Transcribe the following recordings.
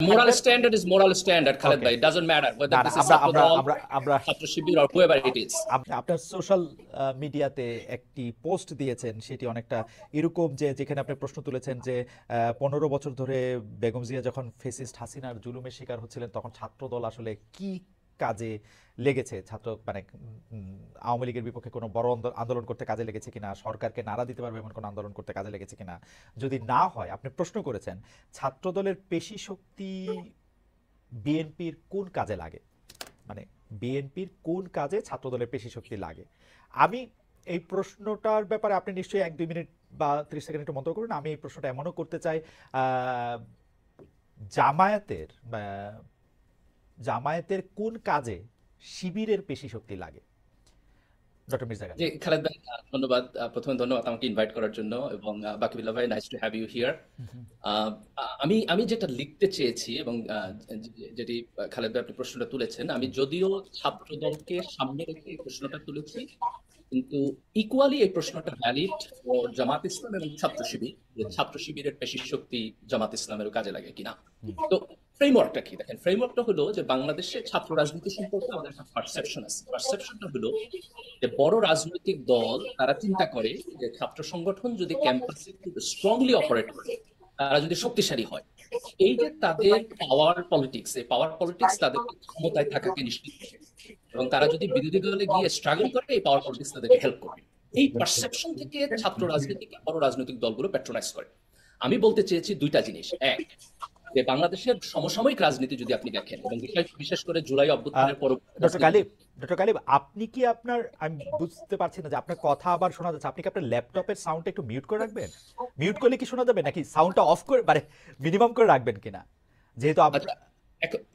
Moral থাকবেন। standard is moral standard, Khaled okay, bhai. It doesn't matter whether না না, this is আমরা আমরা Satrodol, আমরা আমরা Chhatra Shibir or whoever it is. আপনার সোশ্যাল মিডিয়াতে একটি পোস্ট দিয়েছেন, সেটি অনেকটা এরকম যে যেখানে আপনি প্রশ্ন তুলেছেন যে 15 বছর ধরে বেগম জিয়া যখন ফেসিস্ট হাসিনার জুলুমের শিকার হচ্ছিলেন তখন ছাত্রদল আসলে কি কাজে লেগেছে, ছাত্র মানে আওয়ামী লীগের বিপক্ষে কোনো বড় আন্দোলন করতে কাজে লেগেছে কিনা, সরকারকে নাড়া দিতে পারবে এমন কোনো আন্দোলন করতে কাজে লেগেছে কিনা, যদি না হয় আপনি প্রশ্ন করেছেন ছাত্রদলের পেশি শক্তি বিএনপির কোন কাজে লাগে, মানে বিএনপির কোন কাজে ছাত্রদলের পেশি শক্তি লাগে। আমি এই প্রশ্নটার ব্যাপারে আপনি নিশ্চয়ই 1-2 মিনিট বা 30 সেকেন্ড একটু মন্তব্য করুন। আমি এই প্রশ্নটা এমনও করতে চাই, জামায়াতের জামায়াতের কোন কাজে শিবিরের পেশি শক্তি লাগে, ডক্টর মির্জা গালিব। জি খালেদ ভাই, ধন্যবাদ। প্রথমে ধন্যবাদ আমাকে ইনভাইট করার জন্য, এবং বাকিবুল্লাহ ভাই, nice to have you here. আমি আমি যেটা লিখতে চেয়েছি, এবং যেটি খালেদ ভাই আপনি প্রশ্নটা তুলেছেন, আমি যদিও ছাত্রদলকে সামনে রেখে এই প্রশ্নটা তুলেছি, কিন্তু ইকুয়ালি এই প্রশ্নটা ভ্যালিড ফর জামাত ইসলাম এবং ছাত্র শিবির, যে ছাত্র শিবিরের পেশি শক্তি জামাত ইসলামেরও কাজে লাগে কিনা। তো ফ্রেমওয়ার্কটা কি দেখেন, ফ্রেমওয়ার্কটা হলো যে বাংলাদেশে ছাত্র রাজনীতি সম্পর্কে আমাদের একটা পারসেপশন আছে। পারসেপশনটা হলো যে বড় রাজনৈতিক দল তারা চিন্তা করে যে ছাত্র সংগঠন যদি ক্যাম্পাসে স্ট্রংলি অপারেট করে, তারা যদি শক্তিশালী হয়, এই যে তাদের পাওয়ার পলিটিক্স, এই পাওয়ার পলিটিক্স তাদের ক্ষমতায় থাকাকে নিশ্চিত করে, এবং তারা যদি বিরোধী দলে গিয়ে স্ট্রাগল করে, এই পাওয়ার পলিটিক্স তাদেরকে হেল্প করবে। এই পারসেপশন থেকে ছাত্র রাজনীতিকে বড় রাজনৈতিক দলগুলো প্যাট্রোনাইজ করে। আমি বলতে চেয়েছি দুইটা জিনিস। এক, যে বাংলাদেশের সমসাময়িক রাজনীতি যদি আপনি দেখেন, এবং বিশেষ করে জুলাই অভ্যুত্থানের পর, ডক্টর গালিব আপনি কি আপনার, আমি বুঝতে পারছি না যে আপনার কথা আবার শোনা যাচ্ছে, আপনি কি আপনার ল্যাপটপের সাউন্ডটা একটু মিউট করে রাখবেন? মিউট করলে কি শোনা যাবে, নাকি সাউন্ডটা অফ করে মানে মিনিমাম করে রাখবেন কিনা, যেহেতু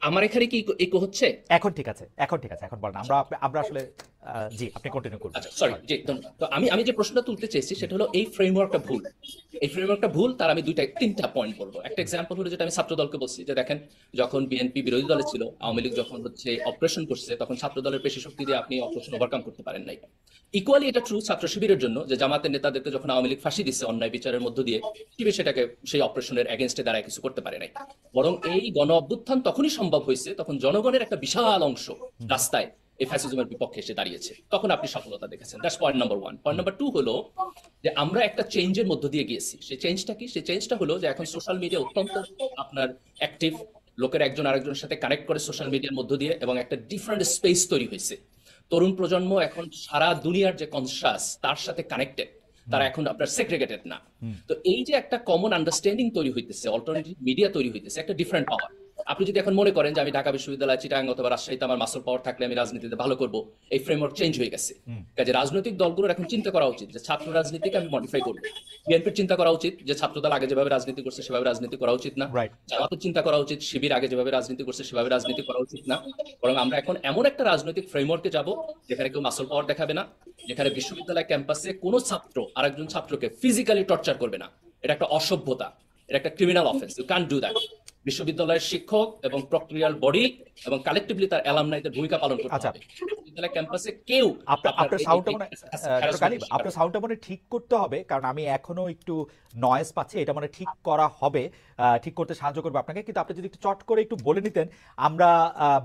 আমার এখানে কি ইকো হচ্ছে? এখন ঠিক আছে, এখন ঠিক আছে, এখন বলেন। আমরা আমরা আসলে জি, আপনি কন্টিনিউ করুন। আচ্ছা, সরি, জি ধন্যবাদ। তো আমি যে প্রশ্নটা তুলতে চেয়েছি সেটা হলো এই ফ্রেমওয়ার্কটা ভুল। এই ফ্রেমওয়ার্কটা ভুল, তার আমি তিনটা পয়েন্ট বলবো। একটা এক্সাম্পল হলো যেটা আমি ছাত্র দলকে বলছি, যে দেখেন যখন বিএনপি বিরোধী দলে ছিল, আওয়ামী লীগ যখন অপারেশন করছে, তখন ছাত্র দলের পেশি শক্তি দিয়ে আপনি অপারেশন ওভারকাম করতে পারেন নাই। ইকুয়ালি এটা ট্রু ছাত্র শিবিরের জন্য, যে জামাতের নেতাদেরকে যখন আওয়ামী লীগ ফাঁসি দিচ্ছে অন্যায় বিচারের মধ্য দিয়ে, শিবির সেটাকে সেই অপারেশনের এগেনস্টে দ্বারা কিছু করতে পারে নাই। বরং এই গণ অভ্যুত্থান তখনই সম্ভব হয়েছে তখন জনগণের একটা বিশাল অংশ রাস্তায় এই ফ্যাসিজমের বিপক্ষে এসে দাঁড়িয়েছে, তখন আপনি সফলতা দেখেছেন। That's point number one. Point number two হলো যে আমরা একটা চেঞ্জের মধ্য দিয়ে গিয়েছি। সেই চেঞ্জটা কি? সেই চেঞ্জটা হলো যে এখন সোশ্যাল মিডিয়া অত্যন্ত আপনার অ্যাক্টিভ, লোকের একজন আরেকজনের সাথে কানেক্ট করে সোশ্যাল মিডিয়ার মধ্য দিয়ে, এবং একটা ডিফারেন্ট স্পেস তৈরি হয়েছে। তরুণ প্রজন্ম এখন সারা দুনিয়ার যে কনসাস তার সাথে কানেক্টেড, তারা এখন আপনার সেগ্রেগেটেড না। তো এই যে একটা কমন আন্ডারস্ট্যান্ডিং তৈরি হইতেছে, অল্টারনেটিভ মিডিয়া তৈরি হইতেছে, একটা ডিফারেন্ট পাওয়ার। আপনি যদি এখন মনে করেন যে আমি ঢাকা বিশ্ববিদ্যালয়, চিটাগাং অথবা রাজশাহীতে আমার মাসল পাওয়ার থাকলে আমি রাজনীতিতে ভালো করব, এই ফ্রেমওয়ার্ক চেঞ্জ হয়ে গেছে। কাজে রাজনৈতিক দলগুলোর এখন চিন্তা করা উচিত যে ছাত্র রাজনীতিকে আমি মডিফাই করবো। বিএনপির চিন্তা করা উচিত যে ছাত্রদল আগে যেভাবে রাজনীতি করছে সেভাবে রাজনীতি করা উচিত না। জামাতের চিন্তা করা উচিত শিবির আগে যেভাবে রাজনীতি করছে সেভাবে রাজনীতি করা উচিত না। বরং আমরা এখন এমন একটা রাজনৈতিক ফ্রেমওয়ার্কে যাব যেখানে কেউ মাসল পাওয়ার দেখাবে না, যেখানে বিশ্ববিদ্যালয় ক্যাম্পাসে কোনো ছাত্র আরেকজন ছাত্রকে ফিজিক্যালি টর্চার করবে না। এটা একটা অসভ্যতা, এটা একটা criminal offence. You can't do that. বিশ্ববিদ্যালয়ের শিক্ষক এবং প্রক্রিয়াল বডি এবং কালেক্টিভলি তার অ্যালামনাইদের ভূমিকা পালন করতে হবে। বিশ্ববিদ্যালয় ক্যাম্পাসে কেউ আপনার সাউন্ডটা মনে ঠিক করতে হবে, কারণ আমি এখনো একটু নয়েজ পাচ্ছি। এটা মানে ঠিক করা হবে, ঠিক করতে সাহায্য করবে আপনাকে। কিন্তু আপনি যদি একটু চট করে একটু বলে নিতেন, আমরা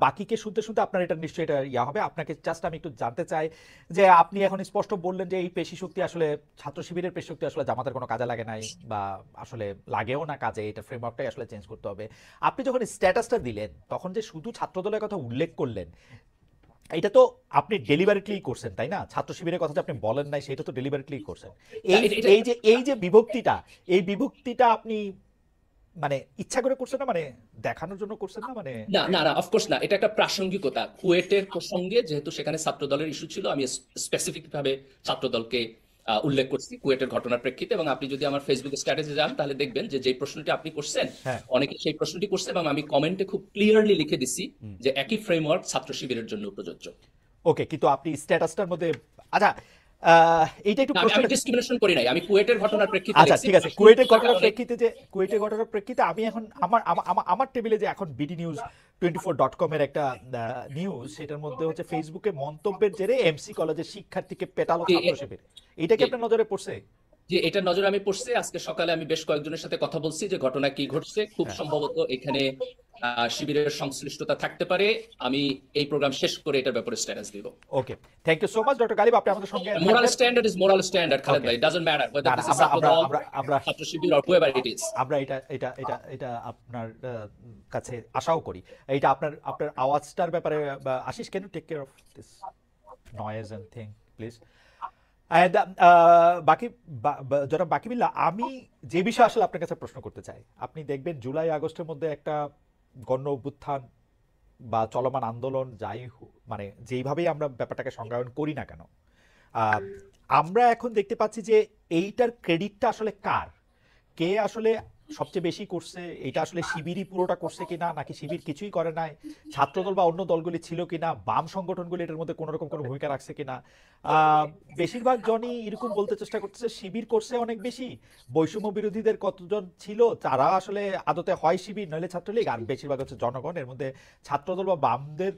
বাকিকে শুনতে শুনতে আপনার এটা নিশ্চয়ই এটা ইয়া হবে। আপনাকে জাস্ট আমি একটু জানতে চাই যে আপনি এখন স্পষ্ট বললেন যে এই পেশি শক্তি আসলে ছাত্র শিবিরের পেশি শক্তি আসলে জামাতের কোনো কাজে লাগে নাই, বা আসলে লাগেও না কাজে, এটা ফ্রেমওয়ার্কটাই আসলে চেঞ্জ করতে হবে। আপনি যখন স্ট্যাটাসটা দিলেন তখন যে শুধু ছাত্রদলের কথা উল্লেখ করলেন, এটা তো আপনি ডেলিভারিটলি করছেন, তাই না? ছাত্র শিবিরের কথা যে আপনি বলেন নাই সেটা তো ডেলিভারিটলি করছেন। এই যে বিভক্তিটা, এই বিভক্তিটা আপনি মানে ইচ্ছা করে করছেন না, মানে দেখানোর জন্য করছেন না? মানে না না না, অফকোর্স না। এটা একটা প্রাসঙ্গিকতা। কুয়েটের প্রসঙ্গে যেহেতু সেখানে ছাত্রদলের ইস্যু ছিল, আমি স্পেসিফিক ভাবে ছাত্রদলকে উল্লেখ করছি কুয়েটের ঘটনার প্রেক্ষিতে। এবং আপনি যদি আমার ফেসবুক স্ট্যাটাসে যান তাহলে দেখবেন যে প্রশ্নটি আপনি করছেন, অনেকে সেই প্রশ্নটি করছে, এবং আমি কমেন্টে খুব ক্লিয়ারলি লিখে দিছি যে একই ফ্রেমওয়ার্ক ছাত্র শিবিরের জন্য প্রযোজ্য। ওকে, কিন্তু আপনি স্ট্যাটাসটার মধ্যে আচ্ছা এইটা একটু আমি ডিসক্রিমিনেশন করি নাই, আমি কুয়েটের ঘটনার প্রেক্ষিতে। আচ্ছা ঠিক আছে, কুয়েটের ঘটনার প্রেক্ষিতে আমি এখন আমার টেবিলে যে এখন বিডি নিউজ 24.com এর একটা নিউজ, সেটার মধ্যে হচ্ছে ফেসবুকে মন্তব্যের জেরে এমসি কলেজের শিক্ষার্থীকে পেটালো ছাত্র শিবির। এটা কি আপনার নজরে পড়ছে? যে এটা নজরে আমি পড়ছে। আজকে সকালে আমি বেশ কয়েকজনের সাথে কথা বলছি যে ঘটনা কি ঘটছে। খুব সম্ভবত এখানে শিবিরের সংশ্লিষ্টতা থাকতে পারে, আমি এই প্রোগ্রাম শেষ করে এটার ব্যাপারে স্ট্যাটাস দিব। Okay, thank you so much doctor Ghalib, আপনি আমাদের সঙ্গে মোরাল থাকবেন। Standard is moral standard, Khaled Okay. ভাই, ডাজন্ট ম্যাটার না whether না, this is আমরা আমরা ছাত্রদল, আমরা আমরা ছাত্র শিবির or whoever it is. আমরা এটা আপনার কাছে আশাও করি। এটা আপনার আপনার আওয়াজটার ব্যাপারে Ashis, can you take care of this noise and thing please. And যারা বাকি বিল্লা, আমি যে বিষয়ে আসলে আপনার কাছে প্রশ্ন করতে চাই, আপনি দেখবেন জুলাই আগস্টের মধ্যে একটা গণ অভ্যুত্থান বা চলমান আন্দোলন মানে যেইভাবেই আমরা ব্যাপারটাকে সংজ্ঞায়ন করি না কেন, আমরা এখন দেখতে পাচ্ছি যে এইটার ক্রেডিটটা আসলে কার, কে আসলে সবচেয়ে বেশি করছে, এটা আসলে শিবিরই পুরোটা করছে কিনা, নাকি শিবির কিছুই করে নাই, ছাত্রদল বা অন্য দলগুলি ছিল কিনা, বাম সংগঠনগুলি এটার মধ্যে কোনো রকম কোনো ভূমিকা রাখছে কিনা। বেশিরভাগ জনই এরকম বলতে চেষ্টা করতেছে শিবির করছে অনেক বেশি, বৈষম্য বিরোধীদের কতজন ছিল তারা আসলে আদতে হয় শিবির নইলে ছাত্রলীগ, আর বেশিরভাগ হচ্ছে জনগণ, এর মধ্যে ছাত্রদল বা বামদের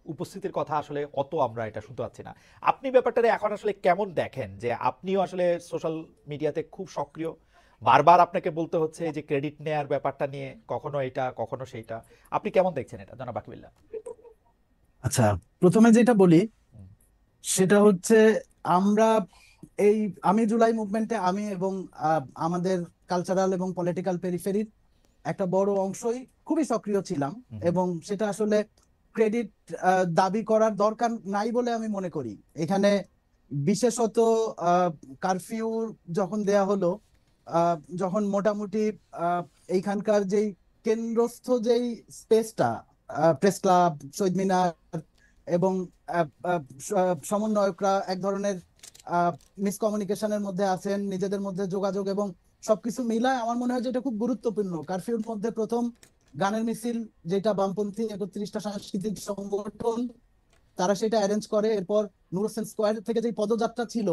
উপস্থিতির কথা আসলে অত আমরা এটা শুনতে পাচ্ছি না। আপনি ব্যাপারটা এখন আসলে কেমন দেখেন, যে আপনিও আসলে সোশ্যাল মিডিয়াতে খুব সক্রিয়, বারবার আপনাকে বলতে হচ্ছে যে ক্রেডিট নেয়ার ব্যাপারটা নিয়ে, কখনো এটা কখনো সেইটা, আপনি কেমন দেখছেন এটা জনাব বাকিবিল্লাহ? আচ্ছা, প্রথমে যেটা বলি সেটা হচ্ছে আমরা আমি জুলাই মুভমেন্টে আমি এবং আমাদের কালচারাল এবং পলিটিক্যাল পেরিফেরির একটা বড় অংশই খুবই সক্রিয় ছিলাম, এবং সেটা আসলে ক্রেডিট দাবি করার দরকার নাই বলে আমি মনে করি। এখানে বিশেষত কারফিউ যখন দেয়া হলো, যখন মোটামুটি এইখানকার যেই কেন্দ্রস্থ যেই স্পেসটা, প্রেস ক্লাব, শহীদ মিনার এবং সমন্বয়করা এক ধরনের মিসকমিউনিকেশনের মধ্যে আছেন, নিজেদের মধ্যে যোগাযোগ এবং সবকিছু মিলায় আমার মনে হয় যে এটা খুব গুরুত্বপূর্ণ। কারফিউর মধ্যে প্রথম গানের মিছিল, যেটা বামপন্থী 31টা সাংস্কৃতিক সংগঠন তারা সেটা অ্যারেঞ্জ করে। এরপর নূর হোসেন স্কোয়ার থেকে যে পদযাত্রা ছিল,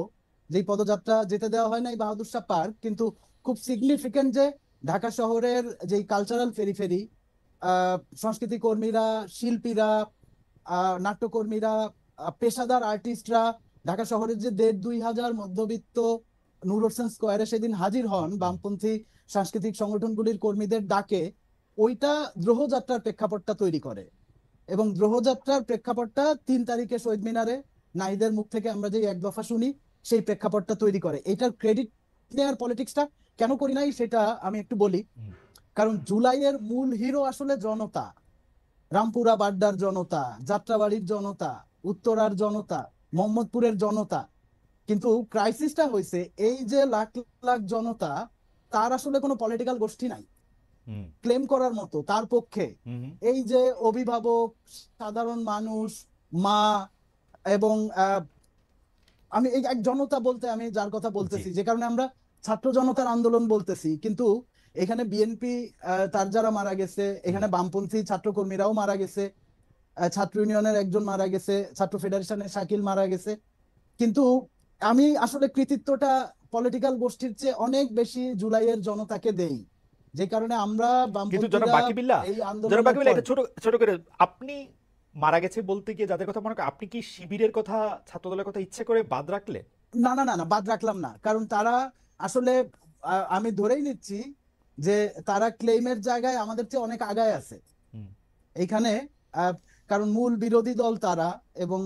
যেই পদযাত্রা যেতে দেওয়া হয় নাই বাহাদুর শাহ পার্ক, কিন্তু খুব সিগনিফিকেন্ট যে ঢাকা শহরের যেই কালচারাল পেরিফেরি, সংস্কৃতি কর্মীরা, শিল্পীরা, নাট্যকর্মীরা, পেশাদার আর্টিস্টরা, ঢাকা শহরের যে 1,500-2,000 মধ্যবিত্ত নূর হোসেন স্কোয়ারে সেদিন হাজির হন বামপন্থী সাংস্কৃতিক সংগঠনগুলির কর্মীদের ডাকে, ওইটা দ্রোহযাত্রার প্রেক্ষাপটটা তৈরি করে। এবং দ্রোহযাত্রার প্রেক্ষাপটটা 3 তারিখে শহীদ মিনারে নাহিদের মুখ থেকে আমরা যে এক দফা শুনি, সেই প্রেক্ষাপটটা তৈরি করে। এটার ক্রেডিট নেয়ার পলিটিক্সটা কেন করি নাই সেটা আমি একটু বলি। কারণ জুলাইয়ের মূল হিরো আসলে জনতা, রামপুরা বাড্ডার জনতা, যাত্রাবাড়ির জনতা, উত্তরার জনতা, মোহাম্মদপুরের জনতা। কিন্তু ক্রাইসিসটা হয়েছে এই যে লাখ লাখ জনতা, তার আসলে কোনো পলিটিক্যাল গোষ্ঠী নাই ক্লেম করার মতো তার পক্ষে। এই যে অভিভাবক, সাধারণ মানুষ, মা, এবং আমি এই এক জনতা বলতে আমি যার কথা বলতেছি, যে কারণে আমরা ছাত্র জনতার আন্দোলন বলতেছি, কিন্তু এখানে বিএনপি তার যারা মারা গেছে, এখানে বামপন্থী ছাত্র কর্মীরাও মারা গেছে, ছাত্র ইউনিয়নের একজন মারা গেছে, ছাত্র ফেডারেশনের শাকিল মারা গেছে। কিন্তু আমি আসলে কৃতিত্বটা পলিটিক্যাল গোষ্ঠীর চেয়ে অনেক বেশি জুলাইয়ের জনতাকে দেই, যে কারণে আমরা কিন্তু জনাব বাকিবিল্লাহ, এটা ছোট ছোট করে, আপনি মারা গেছে বলতে গিয়ে যাদের কথা মনে করেন, আপনি কি শিবিরের কথা, ছাত্রদলের কথা ইচ্ছে করে বাদ রাখলে? না না না না, বাদ রাখলাম না, কারণ তারা আসলে আমি ধরেই নিচ্ছি যে তারা ক্লেইমের জায়গায় আমাদের চেয়ে অনেক আগায় আছে এইখানে। কারণ মূল বিরোধী দল তারা, এবং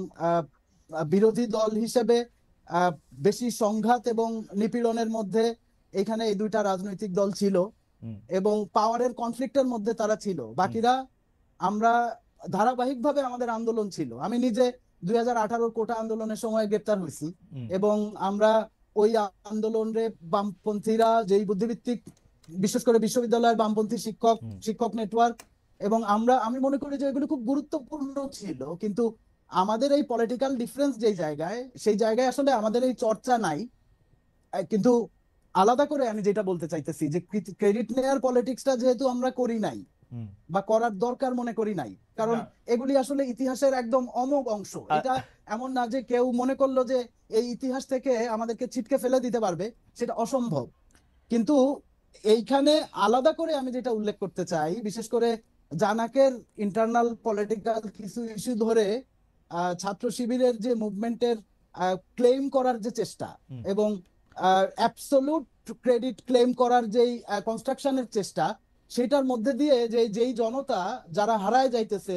বিরোধী দল হিসেবে বেশি সংঘাত এবং নিপীড়নের মধ্যে এখানে এই দুইটা রাজনৈতিক দল ছিল, এবং পাওয়ারের কনফ্লিক্টের মধ্যে তারা ছিল। বাকিরা আমরা ধারাবাহিকভাবে আমাদের আন্দোলন ছিল। আমি নিজে 2018 কোটা আন্দোলনের সময় গ্রেপ্তার হয়েছি, এবং আমরা ওই আন্দোলনে বামপন্থীরা যেই বুদ্ধিভিত্তিক, বিশেষ করে বিশ্ববিদ্যালয়ের বামপন্থী শিক্ষক নেটওয়ার্ক, এবং আমি মনে করি যে এগুলো খুব গুরুত্বপূর্ণ ছিল। কিন্তু আমাদের এই পলিটিক্যাল ডিফারেন্স যেই জায়গায়, সেই জায়গায় আসলে আমাদের এই চর্চা নাই। কিন্তু আলাদা করে আমি যেটা বলতে চাইতেছি যে ক্রেডিট নেয়ার পলিটিক্সটা যেহেতু আমরা করি নাই বা করার দরকার মনে করি নাই, কারণ এগুলি আসলে ইতিহাসের একদম অমোঘ অংশ। এটা এমন না যে কেউ মনে করলো যে এই ইতিহাস থেকে আমাদেরকে ছিটকে ফেলে দিতে পারবে, সেটা অসম্ভব। কিন্তু এইখানে আলাদা করে আমি যেটা উল্লেখ করতে চাই, বিশেষ করে জানাকের ইন্টারনাল পলিটিক্যাল কিছু ইস্যু ধরে ছাত্র শিবিরের যে মুভমেন্টের ক্লেম করার যে চেষ্টা, এবং অ্যাবসলিউট ক্রেডিট ক্লেম করার যেই কনস্ট্রাকশনের চেষ্টা, সেটার মধ্যে দিয়ে যেই জনতা যারা হারায় যাইতেছে